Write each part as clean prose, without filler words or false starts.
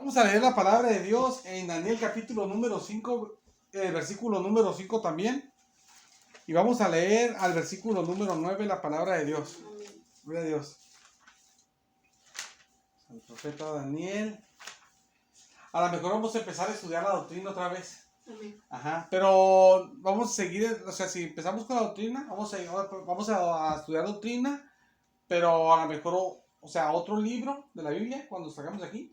Vamos a leer la palabra de Dios en Daniel capítulo número 5, versículo número 5 también. Y vamos a leer al versículo número 9 la palabra de Dios. Gloria a Dios. El profeta Daniel. A lo mejor vamos a empezar a estudiar la doctrina otra vez. Ajá. Pero vamos a seguir, o sea, si empezamos con la doctrina, vamos a estudiar doctrina, pero a lo mejor, o sea, otro libro de la Biblia cuando salgamos de aquí.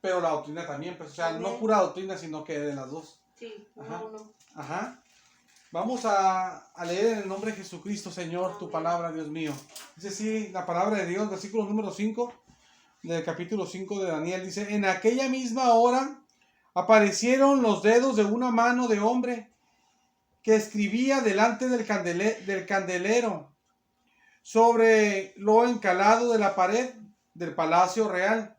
Pero la doctrina también, pues, o sea, no pura doctrina, sino que de las dos. Sí, Ajá. uno. Ajá. Vamos a leer en el nombre de Jesucristo, Señor, tu palabra, Dios mío. Dice así la palabra de Dios, versículo número 5, del capítulo 5 de Daniel. Dice, en aquella misma hora aparecieron los dedos de una mano de hombre que escribía delante del candelero sobre lo encalado de la pared del palacio real.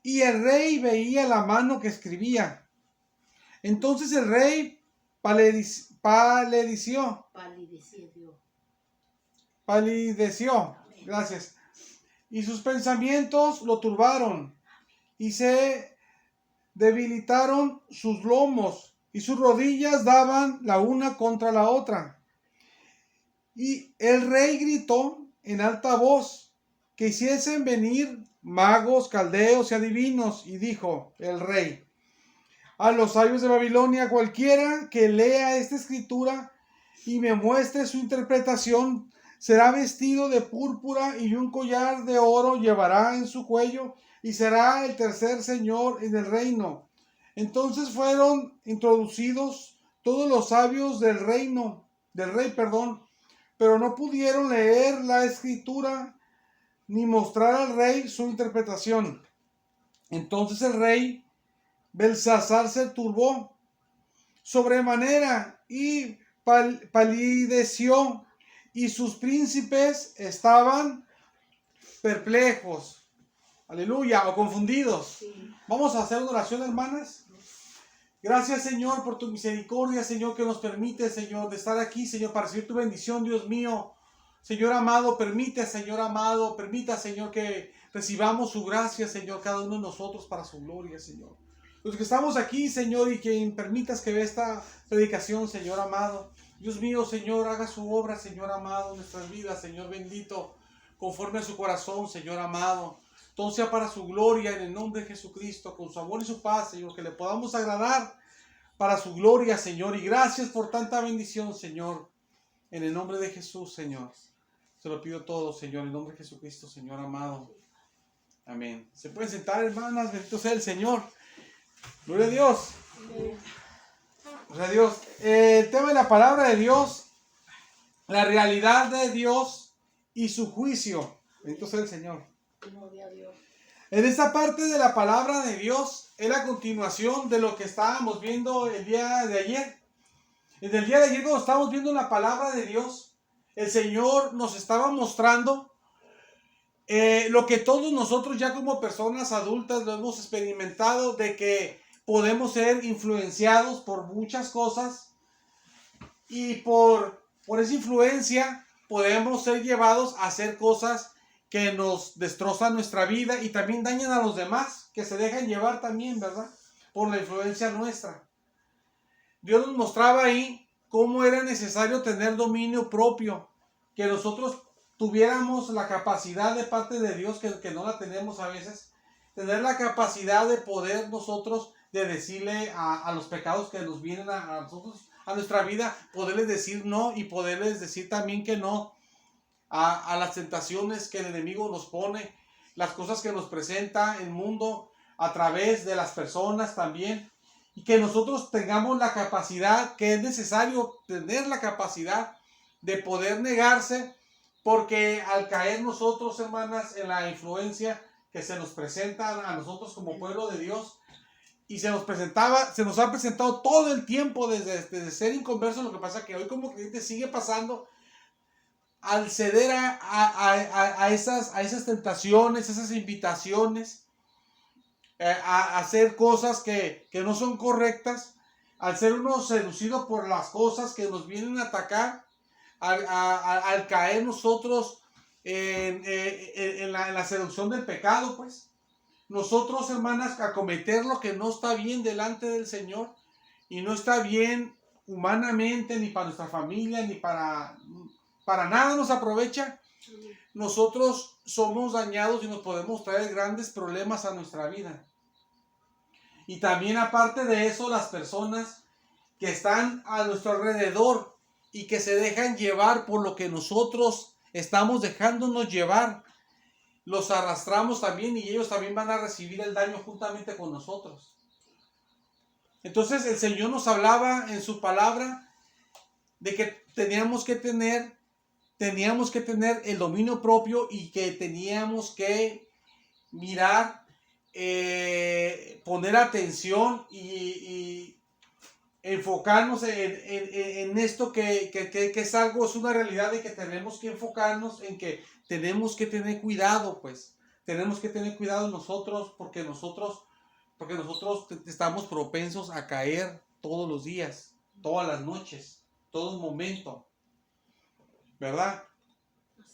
Y el rey veía la mano que escribía. Entonces el rey palideció. Gracias. Y sus pensamientos lo turbaron. Y se debilitaron sus lomos. Y sus rodillas daban la una contra la otra. Y el rey gritó en alta voz que hiciesen venir magos, caldeos y adivinos. Y dijo el rey a los sabios de Babilonia, cualquiera que lea esta escritura y me muestre su interpretación, será vestido de púrpura y un collar de oro llevará en su cuello y será el tercer señor en el reino. Entonces fueron introducidos todos los sabios del rey, pero no pudieron leer la escritura ni mostrar al rey su interpretación. Entonces el rey Belsasar se turbó sobremanera y palideció, y sus príncipes estaban perplejos, aleluya, o confundidos. Sí. Vamos a hacer una oración, hermanas. Gracias, Señor, por tu misericordia, Señor, que nos permite, Señor, de estar aquí, Señor, para recibir tu bendición, Dios mío. Señor amado, permita, Señor, que recibamos su gracia, Señor, cada uno de nosotros para su gloria, Señor. Los que estamos aquí, Señor, y que permitas que vea esta predicación, Señor amado. Dios mío, Señor, haga su obra, Señor amado, en nuestras vidas, Señor bendito, conforme a su corazón, Señor amado. Todo sea para su gloria, en el nombre de Jesucristo, con su amor y su paz, Señor, que le podamos agradar para su gloria, Señor. Y gracias por tanta bendición, Señor, en el nombre de Jesús, Señor. Se lo pido todo, Señor, en el nombre de Jesucristo, Señor amado. Amén. Se pueden sentar, hermanas, bendito sea el Señor. Gloria a Dios. Gloria a Dios. El tema de la palabra de Dios, la realidad de Dios y su juicio. Bendito sea el Señor. Gloria a Dios. En esta parte de la palabra de Dios es la continuación de lo que estábamos viendo el día de ayer. En el día de ayer, cuando estábamos viendo la palabra de Dios, el Señor nos estaba mostrando lo que todos nosotros ya como personas adultas lo hemos experimentado, de que podemos ser influenciados por muchas cosas y por esa influencia podemos ser llevados a hacer cosas que nos destrozan nuestra vida y también dañan a los demás, que se dejan llevar también, ¿verdad? Por la influencia nuestra. Dios nos mostraba ahí cómo era necesario tener dominio propio, que nosotros tuviéramos la capacidad de parte de Dios, que no la tenemos a veces, tener la capacidad de poder nosotros, de decirle a los pecados que nos vienen a nosotros, a nuestra vida, poderles decir no y poderles decir también que no a las tentaciones que el enemigo nos pone, las cosas que nos presenta el mundo a través de las personas también, y que nosotros tengamos la capacidad, que es necesario tener la capacidad de poder negarse, porque al caer nosotros, hermanas, en la influencia que se nos presenta a nosotros como pueblo de Dios, y se nos ha presentado todo el tiempo desde ser inconversos. Lo que pasa es que hoy como creyente sigue pasando al ceder a esas tentaciones, esas invitaciones, a hacer cosas que no son correctas, al ser uno seducido por las cosas que nos vienen a atacar, al caer nosotros en la seducción del pecado, pues. nosotros, hermanas, acometer lo que no está bien delante del Señor y no está bien humanamente, ni para nuestra familia, ni para nada nos aprovecha, nosotros somos dañados y nos podemos traer grandes problemas a nuestra vida. Y también aparte de eso, las personas que están a nuestro alrededor y que se dejan llevar por lo que nosotros estamos dejándonos llevar, los arrastramos también y ellos también van a recibir el daño juntamente con nosotros. Entonces el Señor nos hablaba en su palabra de que teníamos que tener el dominio propio y que teníamos que mirar, poner atención y enfocarnos en esto que es algo, es una realidad de que tenemos que enfocarnos en que tenemos que tener cuidado, pues. Tenemos que tener cuidado nosotros porque nosotros estamos propensos a caer todos los días, todas las noches, todo momento. ¿Verdad?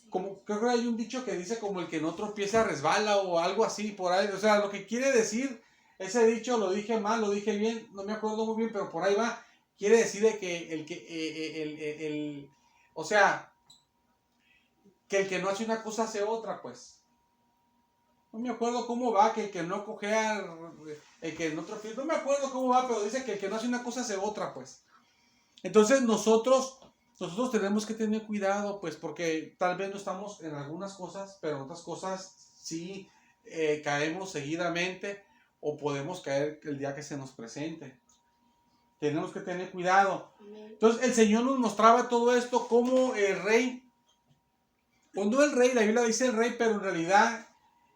Como creo que hay un dicho que dice como el que no tropieza resbala o algo así por ahí. O sea, lo que quiere decir ese dicho, lo dije mal, lo dije bien, no me acuerdo muy bien, pero por ahí va. Quiere decir de que o sea, que el que no hace una cosa hace otra, pues. No me acuerdo cómo va, que el que no cojea, el que no tropieza, no me acuerdo cómo va, pero dice que el que no hace una cosa hace otra, pues. Entonces nosotros tenemos que tener cuidado, pues, porque tal vez no estamos en algunas cosas, pero en otras cosas sí caemos seguidamente o podemos caer el día que se nos presente. Tenemos que tener cuidado. Entonces el Señor nos mostraba todo esto como el rey. Cuando el rey, la Biblia dice el rey, pero en realidad,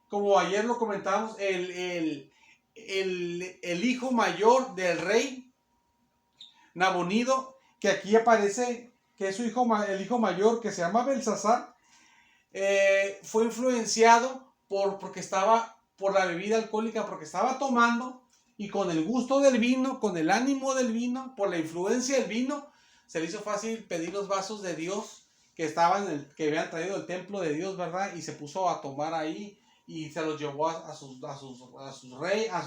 como ayer lo comentábamos, el hijo mayor del rey, Nabonido, que aquí aparece que es su hijo, el hijo mayor, que se llama Belsasar, fue influenciado porque estaba por la bebida alcohólica, porque estaba tomando, y con el gusto del vino, con el ánimo del vino, por la influencia del vino, se le hizo fácil pedir los vasos de Dios que estaban, que habían traído del templo de Dios, ¿verdad? Y se puso a tomar ahí y se los llevó a sus reyes, a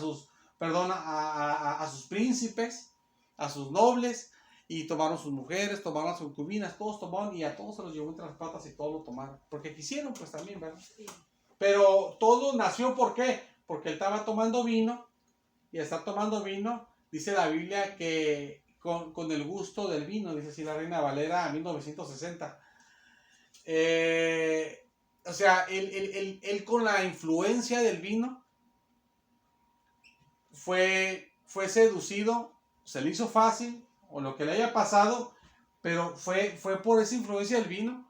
sus príncipes, a sus nobles. Y tomaron sus mujeres, tomaron sus concubinas, todos tomaron y a todos se los llevó entre las patas y todos lo tomaron. Porque quisieron, pues también, ¿verdad? Sí. Pero todo nació, ¿por qué? Porque él estaba tomando vino y al estar tomando vino, dice la Biblia que con el gusto del vino, dice así la Reina Valera 1960. O sea, él con la influencia del vino fue seducido, se le hizo fácil, o lo que le haya pasado, pero fue por esa influencia del vino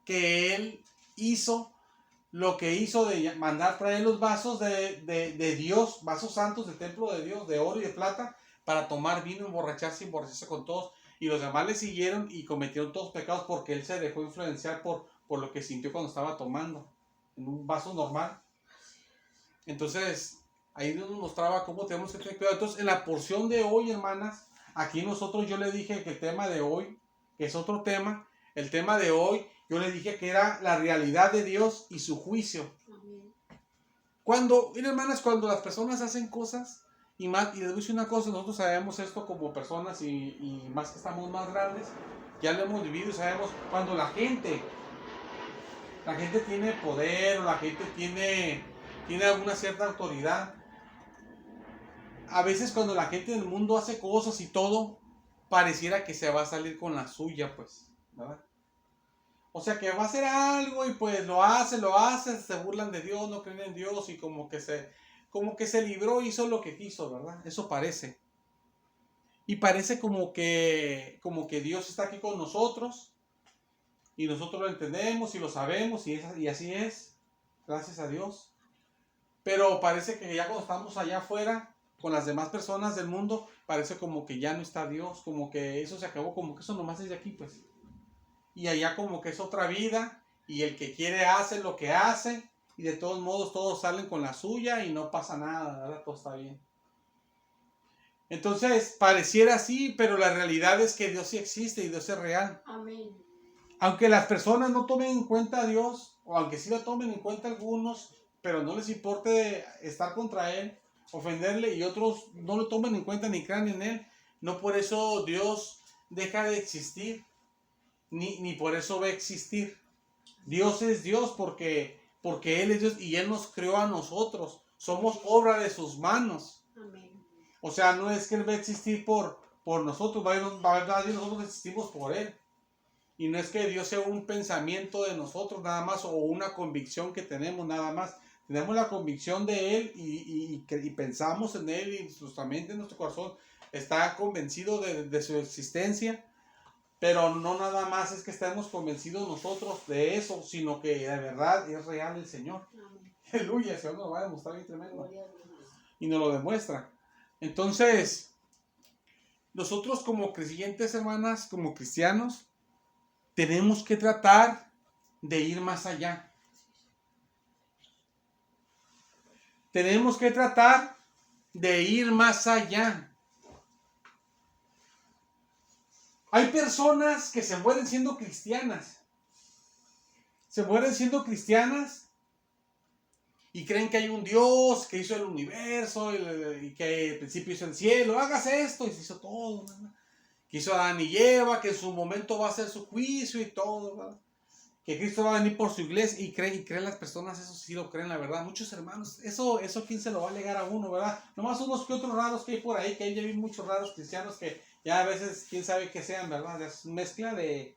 que él hizo lo que hizo de mandar traer los vasos de Dios, vasos santos del templo de Dios, de oro y de plata, para tomar vino, emborracharse con todos, y los demás le siguieron y cometieron todos pecados porque él se dejó influenciar por lo que sintió cuando estaba tomando, en un vaso normal. Entonces, ahí nos mostraba cómo tenemos que tener cuidado. Entonces, en la porción de hoy, hermanas, aquí yo le dije que el tema de hoy, que es otro tema, el tema de hoy, yo le dije que era la realidad de Dios y su juicio. Cuando las personas hacen cosas, y les voy a decir una cosa, nosotros sabemos esto como personas y más que estamos más grandes, ya lo hemos vivido y sabemos, cuando la gente tiene poder, o la gente tiene alguna cierta autoridad, a veces cuando la gente del mundo hace cosas y todo, pareciera que se va a salir con la suya, pues, ¿verdad? O sea, que va a hacer algo y pues lo hace, se burlan de Dios, no creen en Dios y como que se libró, hizo lo que quiso, ¿verdad? Eso parece. Y parece como que Dios está aquí con nosotros y nosotros lo entendemos y lo sabemos y así es, gracias a Dios. Pero parece que ya cuando estamos allá afuera con las demás personas del mundo, parece como que ya no está Dios, como que eso se acabó, como que eso nomás es de aquí, pues. Y allá como que es otra vida, y el que quiere hace lo que hace, y de todos modos todos salen con la suya y no pasa nada, ¿verdad? Todo está bien. Entonces, pareciera así, pero la realidad es que Dios sí existe y Dios es real. Amén. Aunque las personas no tomen en cuenta a Dios, o aunque sí lo tomen en cuenta algunos, pero no les importe estar contra Él, ofenderle, y otros no lo tomen en cuenta ni crean en Él, no por eso Dios deja de existir, ni por eso va a existir. Dios es Dios porque Él es Dios y Él nos creó a nosotros. Somos obra de sus manos. Amén. O sea, no es que Él va a existir por nosotros, nosotros existimos por Él. Y no es que Dios sea un pensamiento de nosotros nada más, o una convicción que tenemos nada más. Tenemos la convicción de Él y pensamos en Él, y nuestra mente, nuestro corazón está convencido de su existencia. Pero no nada más es que estemos convencidos nosotros de eso, sino que de verdad es real el Señor. Amén. Aleluya, el Señor nos lo va a demostrar bien tremendo. Gloria a Dios. Y nos lo demuestra. Entonces, nosotros como creyentes, hermanas, como cristianos, tenemos que tratar de ir más allá. Tenemos que tratar de ir más allá. Hay personas que se mueren siendo cristianas. Se mueren siendo cristianas y creen que hay un Dios que hizo el universo y que al principio hizo el cielo. Hágase esto, y se hizo todo, ¿verdad? Que hizo Adán y Eva, que en su momento va a hacer su juicio y todo, ¿verdad? Que Cristo va a venir por su iglesia, y creen las personas, eso sí lo creen, la verdad. Muchos hermanos, eso quién se lo va a alegar a uno, ¿verdad? Nomás unos que otros raros que hay por ahí, que hay ya vi muchos raros cristianos que ya a veces, quién sabe qué sean, ¿verdad? Es mezcla de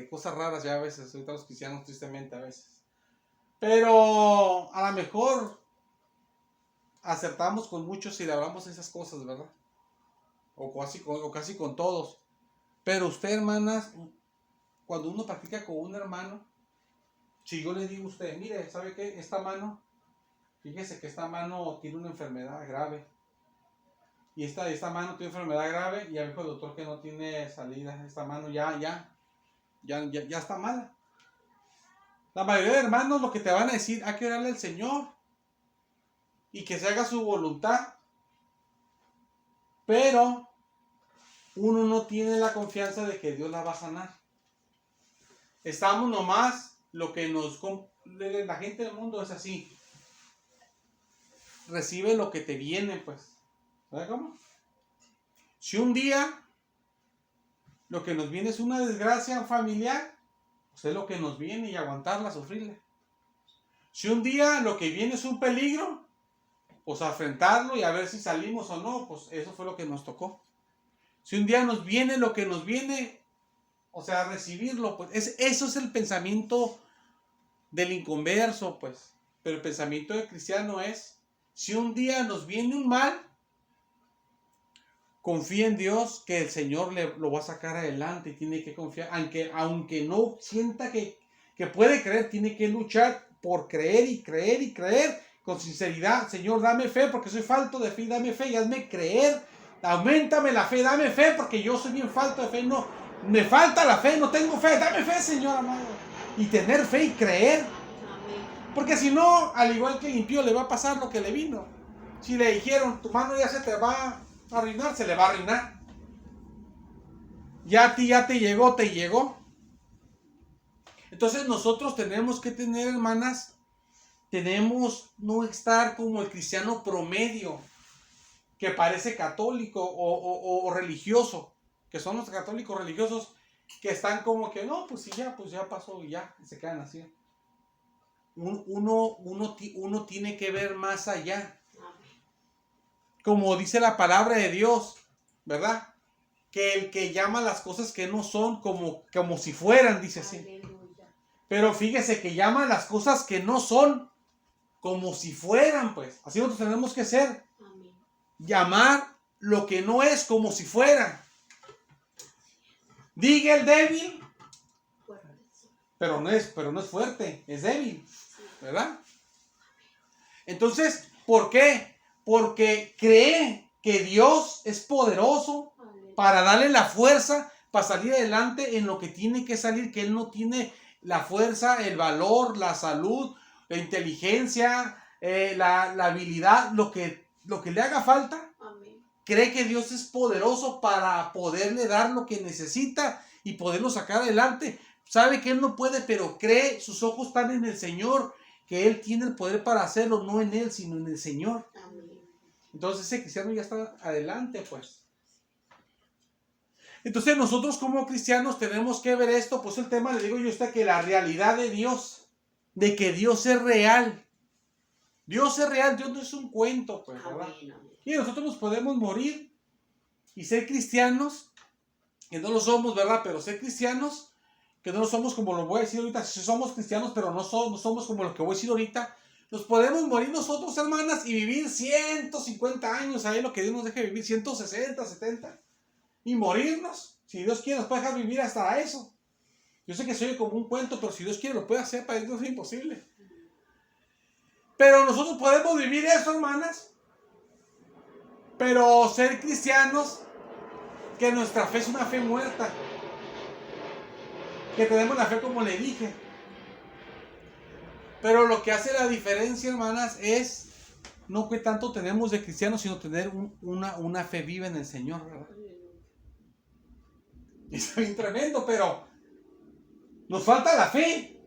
cosas raras ya a veces, ahorita los cristianos tristemente a veces. Pero a lo mejor acertamos con muchos si le hablamos esas cosas, ¿verdad? O casi con todos. Pero usted, hermanas, cuando uno practica con un hermano, si yo le digo a usted, mire, ¿sabe qué? Esta mano, fíjese que esta mano tiene una enfermedad grave. Y esta mano tiene enfermedad grave, y ya dijo el doctor que no tiene salida. Esta mano ya está mala. La mayoría de hermanos lo que te van a decir, hay que orarle al Señor y que se haga su voluntad. Pero uno no tiene la confianza de que Dios la va a sanar. Estamos nomás, la gente del mundo es así. Recibe lo que te viene, pues. ¿Sabes cómo? Si un día lo que nos viene es una desgracia familiar, pues es lo que nos viene, y aguantarla, sufrirla. Si un día lo que viene es un peligro, pues afrontarlo y a ver si salimos o no, pues eso fue lo que nos tocó. Si un día nos viene lo que nos viene, o sea, recibirlo, pues eso es el pensamiento del inconverso, pues. Pero el pensamiento del cristiano es, si un día nos viene un mal, confía en Dios que el Señor lo va a sacar adelante, y tiene que confiar, aunque no sienta que puede creer, tiene que luchar por creer y creer y creer con sinceridad. Señor, dame fe porque soy falto de fe, dame fe y hazme creer, auméntame la fe, dame fe porque yo soy bien falto de fe, no, me falta la fe, no tengo fe, dame fe, Señor amado, y tener fe y creer. Amén. Porque si no, al igual que el impío, le va a pasar lo que le vino. Si le dijeron, tu mano ya se te va a arruinar, se le va a arruinar. Ya a ti ya te llegó. Entonces nosotros tenemos que tener, hermanas, tenemos no estar como el cristiano promedio, que parece católico o religioso, que son los católicos religiosos, que están como que, no, pues sí, ya pasó y ya, se quedan así. Uno tiene que ver más allá. Como dice la palabra de Dios, ¿verdad? Que el que llama las cosas que no son como si fueran, dice así. Aleluya. Pero fíjese que llama las cosas que no son como si fueran, pues. Así nosotros tenemos que ser. Amén. Llamar lo que no es como si fuera. Diga el débil, pero no es fuerte, es débil, ¿verdad? Entonces, ¿por qué? Porque cree que Dios es poderoso para darle la fuerza para salir adelante en lo que tiene que salir, que Él no tiene la fuerza, el valor, la salud, la inteligencia, la habilidad, lo que le haga falta. Amén. Cree que Dios es poderoso para poderle dar lo que necesita y poderlo sacar adelante. Sabe que Él no puede, pero cree, sus ojos están en el Señor, que Él tiene el poder para hacerlo, no en Él, sino en el Señor. Amén. Entonces ese cristiano ya está adelante, pues. Entonces nosotros como cristianos tenemos que ver esto, pues el tema, le digo yo a usted, que la realidad de Dios, de que Dios es real. Dios es real, Dios no es un cuento, pues, ¿verdad? Amén, amén. Y nosotros nos podemos morir y ser cristianos, que no lo somos, ¿verdad? Pero ser cristianos, que no lo somos como lo voy a decir ahorita, si somos cristianos, pero no somos como lo que voy a decir ahorita, nos podemos morir nosotros, hermanas, y vivir 150 años, ahí lo que Dios nos deje vivir, 160, 70, y morirnos. Si Dios quiere, nos puede dejar vivir hasta eso. Yo sé que soy como un cuento, pero si Dios quiere, lo puede hacer, para Dios es imposible. Pero nosotros podemos vivir eso, hermanas, pero ser cristianos, que nuestra fe es una fe muerta, que tenemos la fe como le dije. Pero lo que hace la diferencia, hermanas, es no que tanto tenemos de cristianos, sino tener una fe viva en el Señor, ¿verdad? Es bien tremendo, pero nos falta la fe.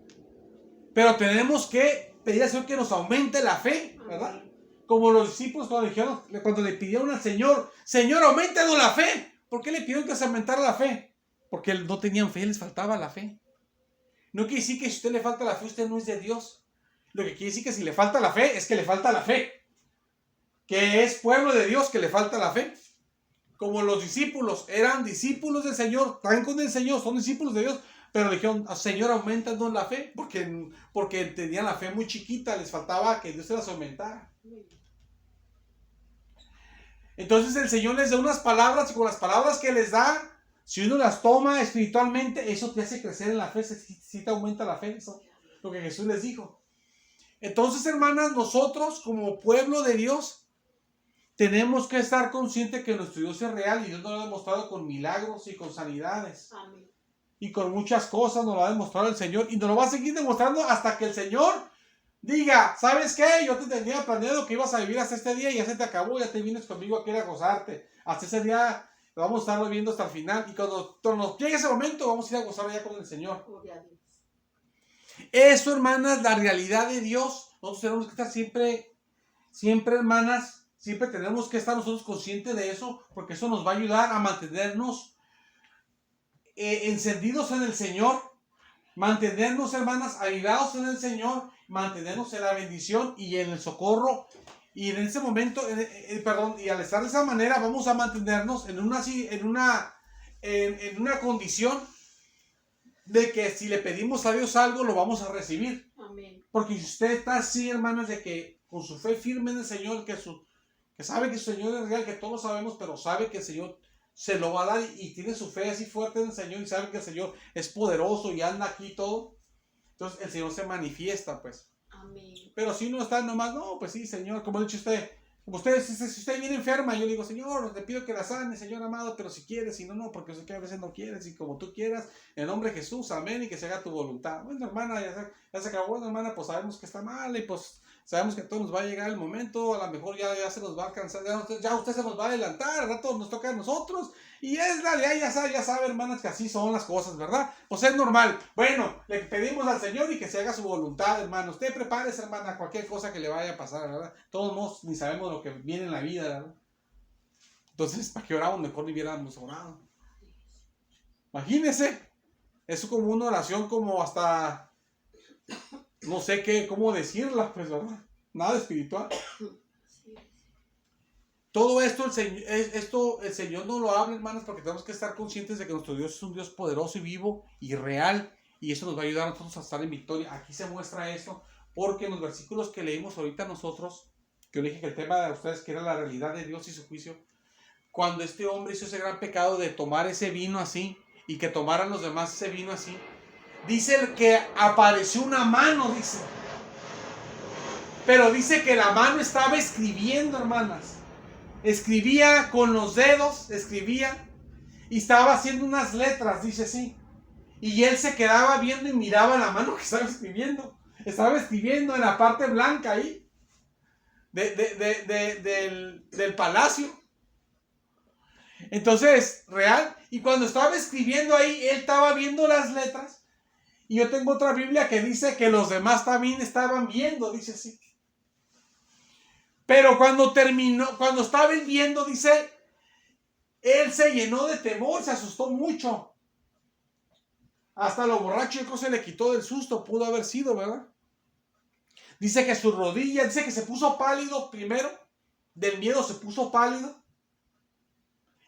Pero tenemos que pedir al Señor que nos aumente la fe, ¿verdad? Como los discípulos cuando le pidieron al Señor, Señor, aumentanos la fe. ¿Por qué le pidieron que se aumentara la fe? Porque no tenían fe, les faltaba la fe. No quiere decir que si a usted le falta la fe, usted no es de Dios. Lo que quiere decir que si le falta la fe, es que le falta la fe. Que es pueblo de Dios, que le falta la fe. Como los discípulos, eran discípulos del Señor, están con el Señor, son discípulos de Dios, pero le dijeron, Señor, aumentanos la fe, porque tenían la fe muy chiquita, les faltaba que Dios se las aumentara. Entonces el Señor les da unas palabras, y con las palabras que les da, si uno las toma espiritualmente, eso te hace crecer en la fe, si te aumenta la fe, eso es lo que Jesús les dijo. Entonces, hermanas, nosotros como pueblo de Dios, tenemos que estar conscientes que nuestro Dios es real y Dios nos lo ha demostrado con milagros y con sanidades. Amén. Y con muchas cosas nos lo ha demostrado el Señor y nos lo va a seguir demostrando hasta que el Señor diga, ¿sabes qué? Yo te tenía planeado que ibas a vivir hasta este día y ya se te acabó, ya te vienes conmigo aquí a gozarte. Hasta ese día lo vamos a estar viviendo hasta el final y cuando nos llegue ese momento vamos a ir a gozar ya con el Señor. Gloria a Dios. Eso, hermanas, la realidad de Dios. Nosotros tenemos que estar siempre, hermanas, siempre tenemos que estar nosotros conscientes de eso, porque eso nos va a ayudar a mantenernos encendidos en el Señor, mantenernos, hermanas, avivados en el Señor, mantenernos en la bendición y en el socorro. Y en ese momento, y al estar de esa manera, vamos a mantenernos en una condición de que si le pedimos a Dios algo, lo vamos a recibir. Amén. Porque si usted está así, hermanas, de que con su fe firme en el Señor, que sabe que su Señor es real, que todos lo sabemos, pero sabe que el Señor se lo va a dar y tiene su fe así fuerte en el Señor y sabe que el Señor es poderoso y anda aquí y todo, entonces el Señor se manifiesta, pues. Amén. Pero si uno está nomás, no, pues sí, Señor, como ha dicho usted, como si usted viene enferma, yo le digo, Señor, te pido que la sane, Señor amado, pero si quieres, si no, no, porque sé que a veces no quieres, y como tú quieras, en nombre de Jesús, amén, y que se haga tu voluntad. Bueno, hermana, ya se acabó, bueno, hermana, pues sabemos que está mal, y pues sabemos que a todos nos va a llegar el momento, a lo mejor ya se nos va a alcanzar, ya usted se nos va a adelantar, al rato nos toca a nosotros, y es la ley, ya sabe, hermanas, que así son las cosas, ¿verdad? Pues es normal. Bueno, le pedimos al Señor y que se haga su voluntad, hermano. Usted prepárese, hermana, cualquier cosa que le vaya a pasar, ¿verdad? Todos modos, ni sabemos lo que viene en la vida, ¿verdad? Entonces, ¿para qué oramos? Mejor ni hubiéramos orado. Imagínese, eso como una oración como hasta, no sé cómo decirla, pues, ¿verdad? Nada espiritual. Todo esto el Señor nos lo habla, hermanos, porque tenemos que estar conscientes de que nuestro Dios es un Dios poderoso y vivo y real, y eso nos va a ayudar a nosotros a estar en victoria. Aquí se muestra eso, porque en los versículos que leímos ahorita nosotros, que yo dije que el tema de ustedes que era la realidad de Dios y su juicio, cuando este hombre hizo ese gran pecado de tomar ese vino así, y que tomaran los demás ese vino así, dice que apareció una mano, dice. Pero dice que la mano estaba escribiendo, hermanas. Escribía con los dedos, escribía, y estaba haciendo unas letras, dice así. Y él se quedaba viendo y miraba la mano que estaba escribiendo. Estaba escribiendo en la parte blanca ahí, del palacio. Entonces, real, y cuando estaba escribiendo ahí, él estaba viendo las letras, Y yo tengo otra Biblia que dice que los demás también estaban viendo, dice así. Pero cuando terminó, cuando estaba viendo, dice, él se llenó de temor, se asustó mucho. Hasta lo borracho y se le quitó del susto, pudo haber sido, ¿verdad? Dice que sus rodillas, dice que se puso pálido primero, del miedo se puso pálido.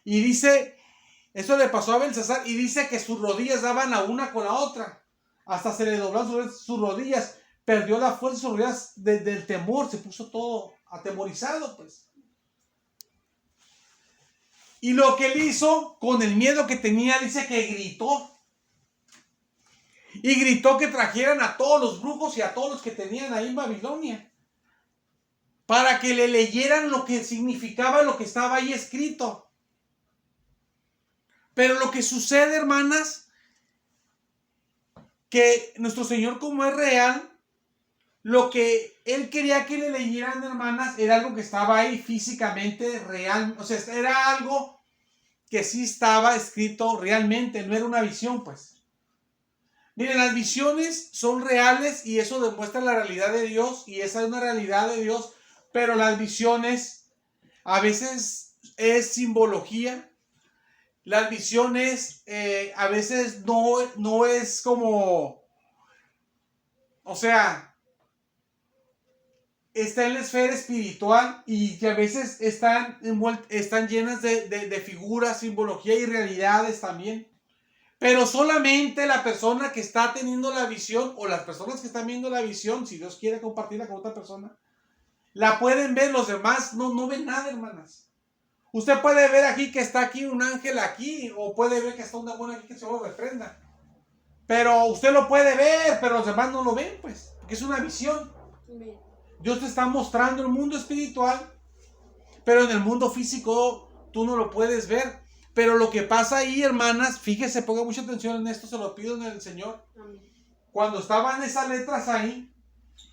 Y dice, eso le pasó a Belsasar, y dice que sus rodillas daban a una con la otra. Hasta se le doblaron sus rodillas, perdió la fuerza de sus rodillas del temor, se puso todo atemorizado, pues. Y lo que él hizo, con el miedo que tenía, dice que gritó. Y gritó que trajeran a todos los brujos y a todos los que tenían ahí en Babilonia, para que le leyeran lo que significaba lo que estaba ahí escrito. Pero lo que sucede, hermanas, que nuestro Señor, como es real, lo que Él quería que le leyeran, hermanas, era algo que estaba ahí físicamente real. O sea, era algo que sí estaba escrito realmente, no era una visión, pues. Miren, las visiones son reales y eso demuestra la realidad de Dios, y esa es una realidad de Dios, pero las visiones a veces es simbología. Las visiones a veces no es como, o sea, está en la esfera espiritual y que a veces están llenas de figuras, simbología y realidades también. Pero solamente la persona que está teniendo la visión, o las personas que están viendo la visión, si Dios quiere compartirla con otra persona, la pueden ver. Los demás no ven nada, hermanas. Usted puede ver aquí que está aquí un ángel aquí, o puede ver que está una buena aquí que se lo reprenda. Pero usted lo puede ver, pero los demás no lo ven, pues, porque es una visión. Dios te está mostrando el mundo espiritual, pero en el mundo físico tú no lo puedes ver. Pero lo que pasa ahí, hermanas, fíjese, ponga mucha atención en esto, se lo pido en el Señor. Cuando estaban esas letras ahí,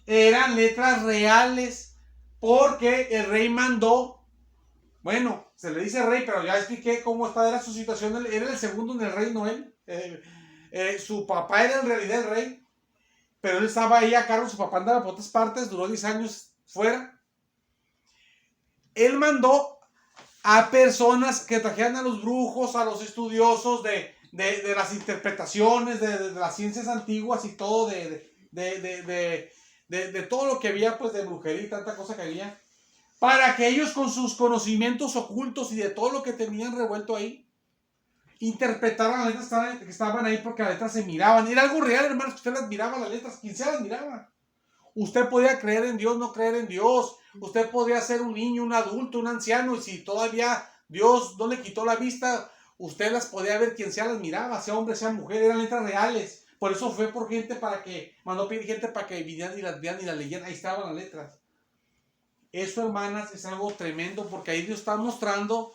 eran letras reales, porque el rey mandó. Bueno, se le dice rey, pero ya expliqué cómo era su situación. Él era el segundo en el reino, él. Su papá era en realidad el rey, pero él estaba ahí a cargo. Su papá andaba por otras partes, duró 10 años fuera. Él mandó a personas que trajeran a los brujos, a los estudiosos de las interpretaciones, de las ciencias antiguas y todo, de todo lo que había, pues, de brujería y tanta cosa que había, para que ellos, con sus conocimientos ocultos y de todo lo que tenían revuelto ahí, interpretaran las letras que estaban ahí, porque las letras se miraban. Era algo real, hermanos, que usted las miraba, las letras, quien sea las miraba. Usted podía creer en Dios, no creer en Dios. Usted podría ser un niño, un adulto, un anciano, y si todavía Dios no le quitó la vista, usted las podía ver, quien sea las miraba, sea hombre, sea mujer, eran letras reales. Por eso fue por gente mandó pedir gente para que vinieran y las vean y las leyeran. Ahí estaban las letras. Eso, hermanas, es algo tremendo, porque ahí Dios está demostrando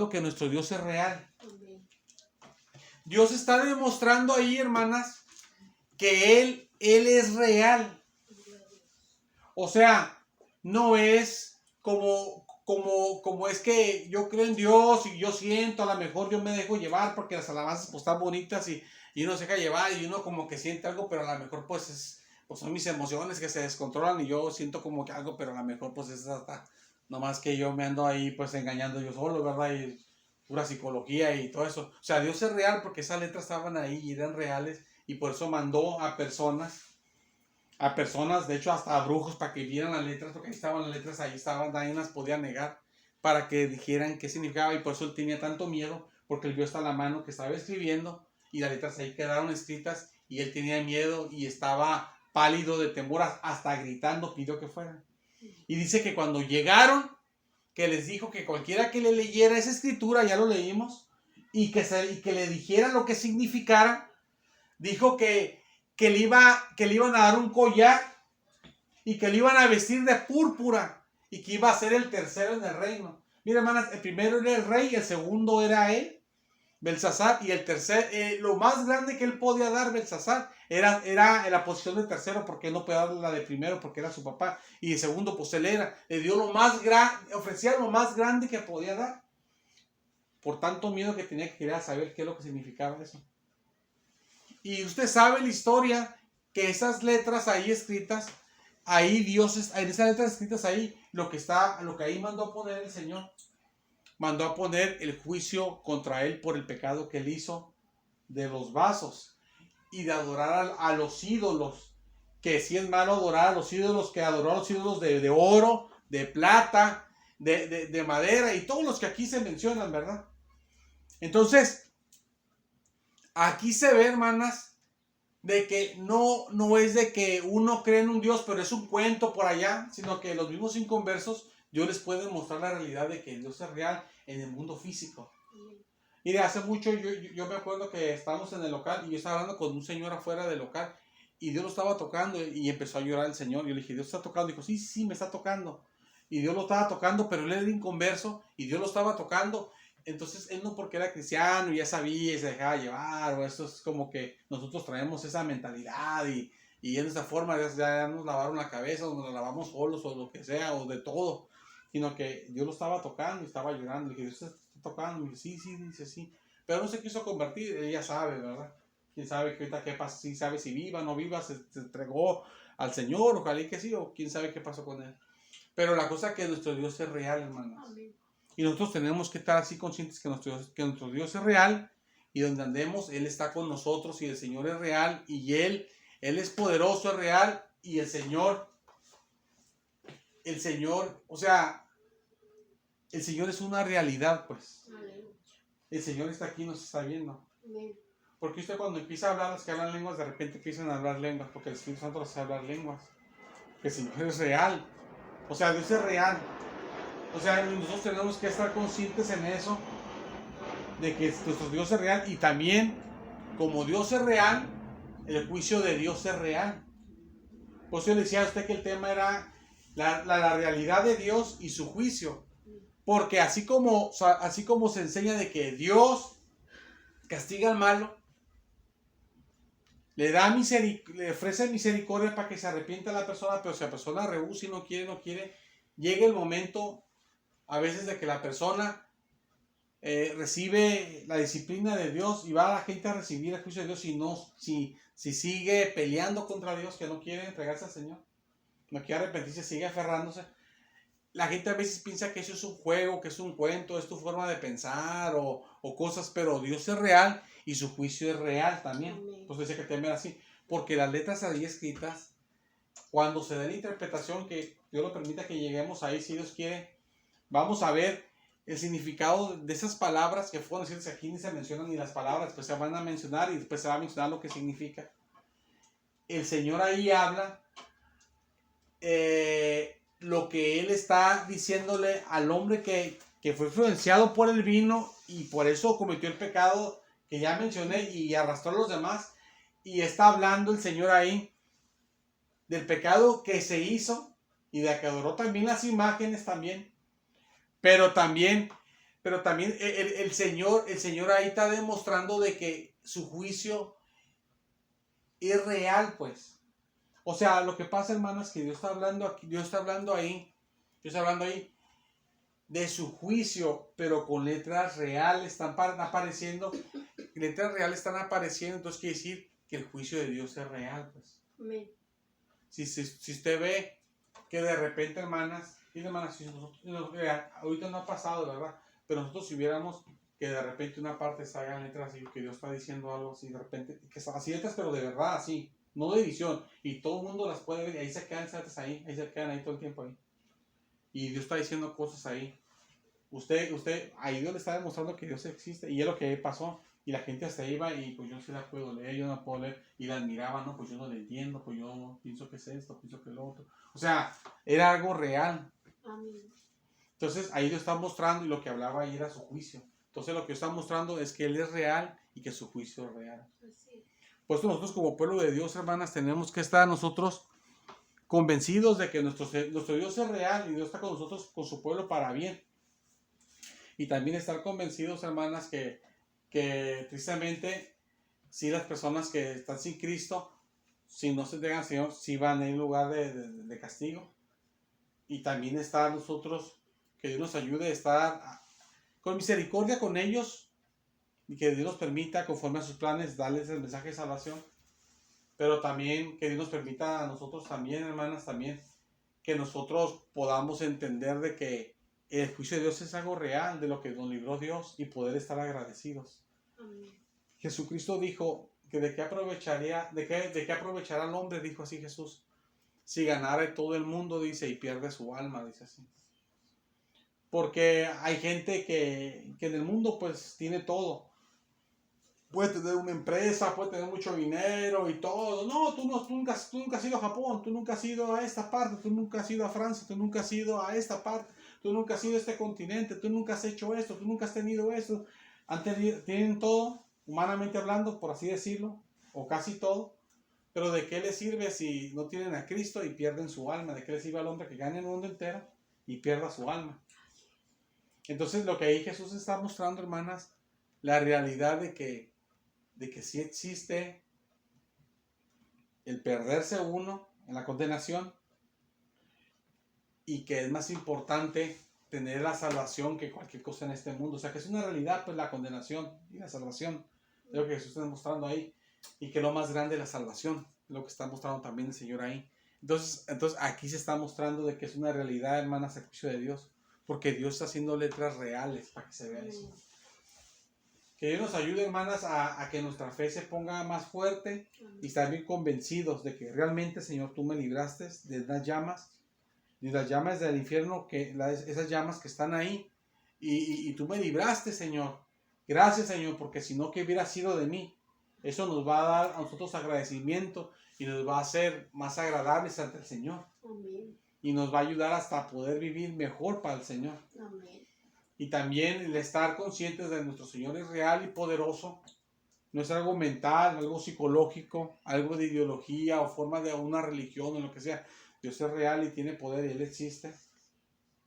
que nuestro Dios es real. Dios está demostrando ahí, hermanas, que Él es real. O sea, no es como es que yo creo en Dios y yo siento, a lo mejor yo me dejo llevar porque las alabanzas pues están bonitas y uno se deja llevar y uno como que siente algo, pero a lo mejor pues son mis emociones que se descontrolan y yo siento como que algo, pero a lo mejor pues es hasta nomás que yo me ando ahí pues engañando yo solo, ¿verdad? Y pura psicología y todo eso. O sea, Dios es real porque esas letras estaban ahí y eran reales, y por eso mandó a personas, de hecho hasta a brujos, para que vieran las letras, porque ahí estaban las letras, ahí estaban, nadie las podía negar, para que dijeran qué significaba, y por eso él tenía tanto miedo, porque él vio hasta la mano que estaba escribiendo, y las letras ahí quedaron escritas, y él tenía miedo, y estaba pálido de temor, hasta gritando, pidió que fueran. Y dice que cuando llegaron, que les dijo que cualquiera que le leyera esa escritura, ya lo leímos, y que le dijera lo que significara, dijo que le iban a dar un collar y que le iban a vestir de púrpura y que iba a ser el tercero en el reino. Mira, hermanas, el primero era el rey, el segundo era él, Belsasar, y el tercer, lo más grande que él podía dar, Belsasar, era en la posición de tercero, porque no podía dar la de primero porque era su papá, y de segundo pues él le dio lo más grande, ofrecía lo más grande que podía dar, por tanto miedo que tenía, que quería saber qué es lo que significaba eso. Y usted sabe la historia, que esas letras ahí escritas, ahí Dios, en esas letras escritas ahí, lo que ahí mandó a poner el Señor, mandó a poner el juicio contra él por el pecado que él hizo de los vasos y de adorar a los ídolos, que si es malo adorar a los ídolos, que adoró a los ídolos de oro, de plata, de madera y todos los que aquí se mencionan, ¿verdad? Entonces, aquí se ve, hermanas, de que no es de que uno cree en un Dios, pero es un cuento por allá, sino que los mismos inconversos, Dios les puede mostrar la realidad de que Dios es real en el mundo físico. Mire, hace mucho yo me acuerdo que estábamos en el local y yo estaba hablando con un señor afuera del local y Dios lo estaba tocando y empezó a llorar el señor. Yo le dije, ¿Dios está tocando? Dijo, sí, me está tocando. Y Dios lo estaba tocando, pero él era inconverso y Dios lo estaba tocando. Entonces él no porque era cristiano y ya sabía y se dejaba llevar, o eso es como que nosotros traemos esa mentalidad y en esa forma ya nos lavaron la cabeza o nos la lavamos solos o lo que sea o de todo, sino que Dios lo estaba tocando y estaba llorando. Le dije, Dios está tocando. Y dice, sí, dice sí, pero no se quiso convertir. Ella sabe, ¿verdad? Quién sabe que ahorita qué pasa, si sabe si viva o no viva, se entregó al Señor, ojalá y que sí, o quién sabe qué pasó con él. Pero la cosa es que nuestro Dios es real, hermanos. Amén. Y nosotros tenemos que estar así conscientes que nuestro Dios es real y donde andemos, Él está con nosotros y el Señor es real y Él es poderoso, es real y el Señor, o sea, el Señor es una realidad, pues. El Señor está aquí, nos está viendo. Porque usted cuando empieza a hablar, los que hablan lenguas, de repente empiezan a hablar lenguas, porque el Espíritu Santo los hace hablar lenguas. El Señor es real. O sea, Dios es real. O sea, nosotros tenemos que estar conscientes en eso, de que nuestro Dios es real y también, como Dios es real, el juicio de Dios es real. Por eso yo le decía a usted que el tema era la realidad de Dios y su juicio. Porque así como se enseña de que Dios castiga al malo, le ofrece misericordia para que se arrepienta la persona, pero si la persona rehúsa y no quiere, llega el momento a veces de que la persona recibe la disciplina de Dios y va a la gente a recibir el juicio de Dios si sigue peleando contra Dios, que no quiere entregarse al Señor, no quiere arrepentirse, sigue aferrándose. La gente a veces piensa que eso es un juego, que es un cuento, es tu forma de pensar o cosas, pero Dios es real y su juicio es real también. Entonces dice que temer así, porque las letras ahí escritas, cuando se dé la interpretación, que Dios lo permita que lleguemos ahí, si Dios quiere, vamos a ver el significado de esas palabras que fueron decirse aquí, ni se mencionan ni las palabras, pues se van a mencionar y después se va a mencionar lo que significa. El Señor ahí habla lo que Él está diciéndole al hombre que fue influenciado por el vino y por eso cometió el pecado que ya mencioné y arrastró a los demás. Y está hablando el Señor ahí del pecado que se hizo y de que adoró también las imágenes también. Pero también el Señor ahí está demostrando de que su juicio es real, pues. O sea, lo que pasa, hermanos, es que Dios está hablando aquí, Dios está hablando ahí de su juicio, pero con letras reales están apareciendo, entonces quiere decir que el juicio de Dios es real, pues. Amén. Si usted ve que de repente, hermanas, si nosotros, ahorita no ha pasado, ¿verdad? Pero nosotros si viéramos que de repente una parte salga en letras así, que Dios está diciendo algo así, de repente, que así letras, pero de verdad, así, no de edición, y todo el mundo las puede ver, y ahí se quedan ahí se quedan ahí todo el tiempo ahí. Y Dios está diciendo cosas ahí. Ahí Dios le está demostrando que Dios existe, y es lo que pasó. Y la gente hasta iba y pues yo sí la puedo leer, yo no puedo leer, y la admiraba, no, pues yo no la entiendo, pues yo pienso que es esto, pienso que es lo otro. O sea, era algo real. Amén. Entonces ahí Dios está mostrando, y lo que hablaba ahí era su juicio. Entonces lo que está mostrando es que Él es real y que su juicio es real. Sí. Por eso nosotros como pueblo de Dios, hermanas, tenemos que estar nosotros convencidos de que nuestro Dios es real y Dios está con nosotros, con su pueblo para bien. Y también estar convencidos, hermanas, que tristemente, si las personas que están sin Cristo, si no se entregan al Señor, si van en lugar de castigo. Y también estar nosotros, que Dios nos ayude a estar con misericordia con ellos, y que Dios nos permita, conforme a sus planes, darles el mensaje de salvación. Pero también que Dios nos permita a nosotros también, hermanas, también que nosotros podamos entender de que el juicio de Dios es algo real, de lo que nos libró Dios, y poder estar agradecidos. Amén. Jesucristo dijo que de qué aprovechará el hombre, dijo así Jesús, si ganara todo el mundo, dice, y pierde su alma, dice así. Porque hay gente que en el mundo pues tiene todo. Puede tener una empresa, puede tener mucho dinero y todo. No, tú nunca has ido a Japón, tú nunca has ido a esta parte, tú nunca has ido a Francia, tú nunca has ido a esta parte, tú nunca has ido a este continente, tú nunca has hecho esto, tú nunca has tenido esto. Tienen todo, humanamente hablando, por así decirlo, o casi todo. Pero ¿de qué les sirve si no tienen a Cristo y pierden su alma? ¿De qué les sirve al hombre que gane el mundo entero y pierda su alma? Entonces lo que ahí Jesús está mostrando, hermanas, la realidad de que sí existe el perderse uno en la condenación, y que es más importante tener la salvación que cualquier cosa en este mundo. O sea, que es una realidad, pues, la condenación y la salvación. Es lo que Jesús está mostrando ahí. Y que lo más grande es la salvación. Es lo que está mostrando también el Señor ahí. Entonces aquí se está mostrando de que es una realidad, hermanas, el juicio de Dios. Porque Dios está haciendo letras reales para que se vea eso. Que Dios nos ayude, hermanas, a que nuestra fe se ponga más fuerte y estar bien convencidos de que realmente, Señor, tú me libraste de las llamas del infierno, esas llamas que están ahí, y tú me libraste, Señor. Gracias, Señor, porque si no, ¿qué hubiera sido de mí? Eso nos va a dar a nosotros agradecimiento y nos va a hacer más agradables ante el Señor. Amén. Y nos va a ayudar hasta poder vivir mejor para el Señor. Amén. Y también el estar conscientes de nuestro Señor es real y poderoso. No es algo mental, algo psicológico, algo de ideología o forma de una religión o lo que sea. Dios es real y tiene poder y Él existe.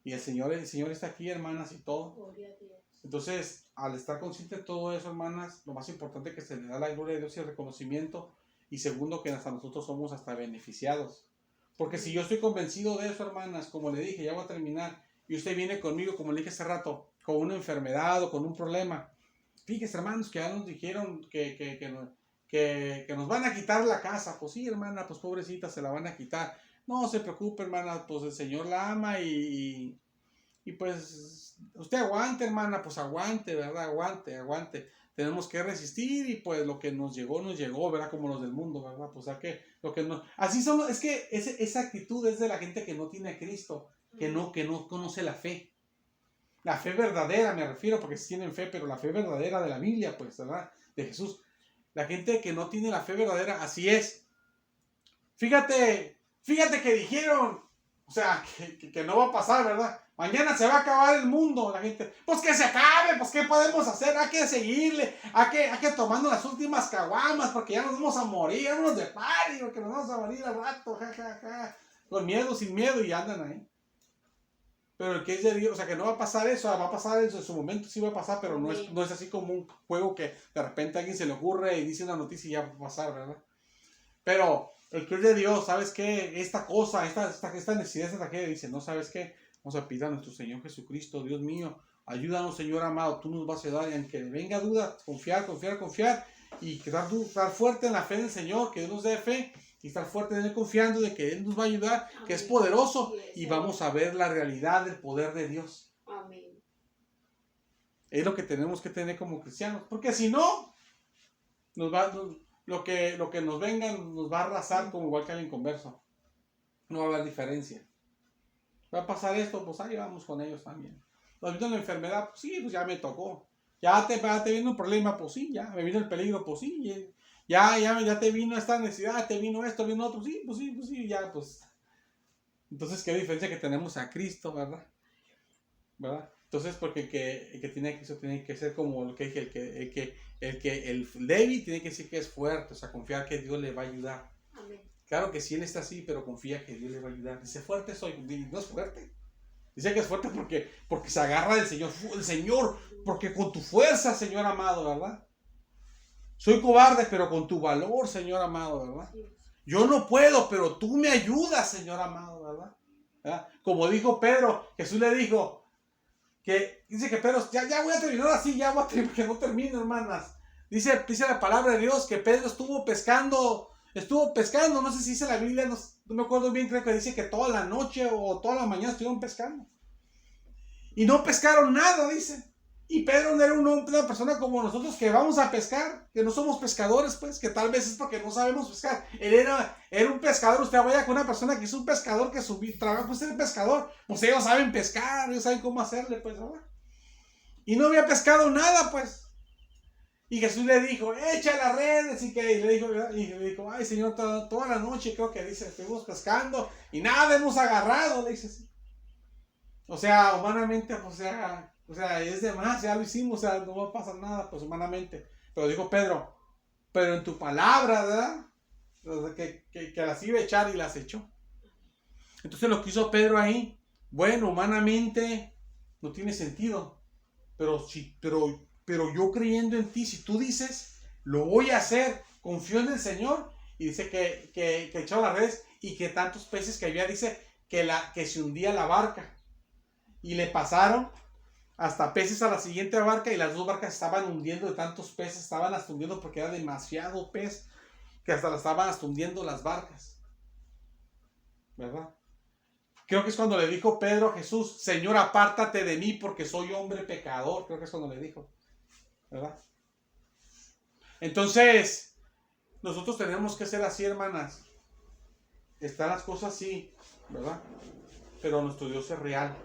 Y el Señor está aquí, hermanas, y todo. Gloria a Dios. Entonces, al estar consciente de todo eso, hermanas, lo más importante es que se le da la gloria a Dios y el reconocimiento. Y segundo, que hasta nosotros somos hasta beneficiados. Porque si yo estoy convencido de eso, hermanas, como le dije, ya voy a terminar, y usted viene conmigo, como le dije hace rato, con una enfermedad o con un problema. Fíjese, hermanos, que ya nos dijeron que nos van a quitar la casa. Pues sí, hermana, pues pobrecita, se la van a quitar. No se preocupe, hermana, pues el Señor la ama y pues usted aguante, hermana, pues aguante, ¿verdad? Aguante. Tenemos que resistir y pues lo que nos llegó, ¿verdad? Como los del mundo, ¿verdad? Pues lo que no... Así son, es que esa actitud es de la gente que no tiene a Cristo, que no conoce la fe. La fe verdadera, me refiero, porque sí tienen fe, pero la fe verdadera de la Biblia, pues, ¿verdad? De Jesús. La gente que no tiene la fe verdadera, así es. Fíjate que dijeron, o sea, que no va a pasar, ¿verdad? Mañana se va a acabar el mundo, la gente. Pues que se acabe, pues ¿qué podemos hacer? Hay que seguirle, hay que tomando las últimas caguamas, porque ya nos vamos a morir, vámonos de party, porque nos vamos a morir al rato, con miedo, sin miedo, y andan ahí. Pero el que es de Dios, o sea, que no va a pasar eso, va a pasar eso, en su momento sí va a pasar, pero no es así como un juego que de repente a alguien se le ocurre y dice una noticia y ya va a pasar, ¿verdad? Pero el que es de Dios, ¿sabes qué? Esta cosa, esta necesidad, esta tragedia, dice, no, ¿sabes qué? Vamos a pedir a nuestro Señor Jesucristo, Dios mío, ayúdanos, Señor amado, tú nos vas a ayudar, y aunque venga duda, confiar, y estar fuerte en la fe del Señor, que Dios nos dé fe, y estar fuerte en Él confiando de que Él nos va a ayudar, amén, que es poderoso, y vamos a ver la realidad del poder de Dios. Amén. Es lo que tenemos que tener como cristianos, porque si no, lo que nos venga nos va a arrasar como igual que al inconverso. No va a haber diferencia. Va a pasar esto, pues ahí vamos con ellos también. ¿Nos vino la enfermedad? Pues sí, pues ya me tocó. Ya te vino un problema, pues sí, ya. Me vino el peligro, pues sí. Ya te vino esta necesidad, te vino esto, vino otro. Sí, ya, pues. Entonces, ¿qué diferencia que tenemos a Cristo, verdad? Entonces, porque el que tiene a Cristo tiene que ser como lo que dije, el débil tiene que decir que es fuerte, o sea, confiar que Dios le va a ayudar. Amén. Claro que sí, él está así, pero confía que Dios le va a ayudar. Dice, fuerte soy, no es fuerte. Dice que es fuerte porque se agarra del Señor, porque con tu fuerza, Señor amado, ¿verdad? Soy cobarde, pero con tu valor, Señor amado, ¿verdad? Yo no puedo, pero tú me ayudas, Señor amado, ¿verdad? Como dijo Pedro, Jesús le dijo, que dice que Pedro, ya voy a terminar así, ya voy a terminar, que no termino, hermanas. Dice la palabra de Dios que Pedro estuvo pescando, no sé si dice la Biblia, no me acuerdo bien, creo que dice que toda la noche o toda la mañana estuvieron pescando. Y no pescaron nada, dice. Y Pedro no era una persona como nosotros que vamos a pescar, que no somos pescadores, pues, que tal vez es porque no sabemos pescar. Él era un pescador. Usted vaya con una persona que es un pescador, que su trabajo es ser pescador. Pues ellos saben pescar, ellos saben cómo hacerle, pues, ¿verdad? Y no había pescado nada, pues. Y Jesús le dijo, echa las redes, y le dijo, ay, Señor, toda la noche creo que dice, estuvimos pescando y nada hemos agarrado, le dice así. O sea, humanamente, o sea, es de más, ya lo hicimos, o sea, no va a pasar nada, pues humanamente. Pero dijo Pedro, pero en tu palabra, ¿verdad? O sea, que las iba a echar y las echó. Entonces lo que hizo Pedro ahí, bueno, humanamente no tiene sentido. Pero yo creyendo en ti, si tú dices, lo voy a hacer, confío en el Señor. Y dice que echó las redes y que tantos peces que había, dice que se hundía la barca. Y le pasaron hasta peces a la siguiente barca y las dos barcas estaban hundiendo de tantos peces, estaban hasta hundiendo porque era demasiado pez que hasta la estaban hasta hundiendo las barcas. ¿Verdad? Creo que es cuando le dijo Pedro a Jesús, Señor, apártate de mí porque soy hombre pecador. Creo que es cuando le dijo. ¿Verdad? Entonces, nosotros tenemos que ser así, hermanas. Están las cosas así, ¿verdad? Pero nuestro Dios es real.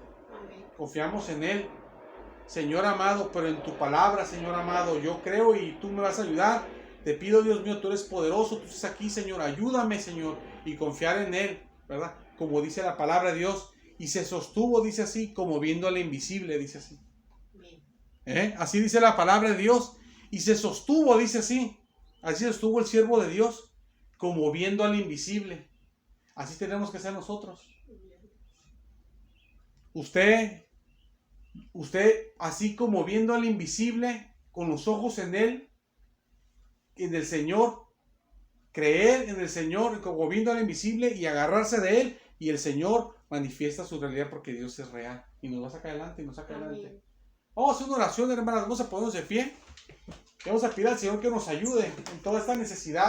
Confiamos en Él. Señor amado, pero en tu palabra, Señor amado, yo creo y tú me vas a ayudar. Te pido, Dios mío, tú eres poderoso, tú estás aquí, Señor, ayúdame, Señor, y confiar en Él, ¿verdad? Como dice la palabra de Dios, y se sostuvo, dice así, como viendo al invisible, dice así. Así dice la palabra de Dios, y se sostuvo, dice así. Así sostuvo el siervo de Dios, como viendo al invisible. Así tenemos que ser nosotros. Usted, así como viendo al invisible, con los ojos en Él, en el Señor, creer en el Señor, como viendo al invisible y agarrarse de Él, y el Señor manifiesta su realidad porque Dios es real. Y nos va a sacar adelante, y nos saca adelante. Vamos a hacer una oración, hermanas, vamos a ponernos de pie. Vamos a pedir al Señor que nos ayude en toda esta necesidad.